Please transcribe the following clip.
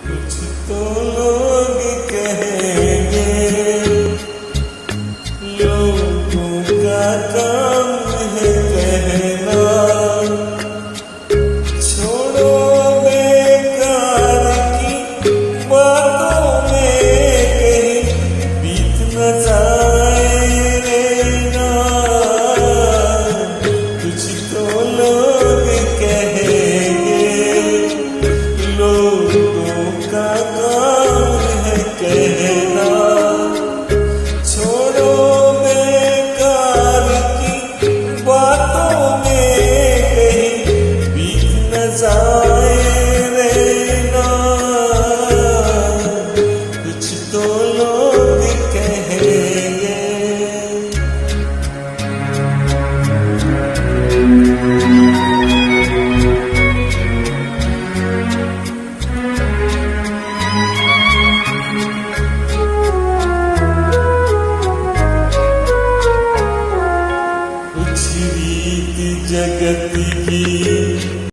कुछ तो लोग कहेंगे, लोगों का काम है कहना। छोड़ो बेकार की बातों में कहीं बीत न जाए रहना। कुछ तो लोग कहेंगे, लोगों का काम है कहना। छोड़ो बेकार की बातों में कहीं बीत न जाए रहना। कुछ तो लोग कहेंगे। कुछ रीत जगत की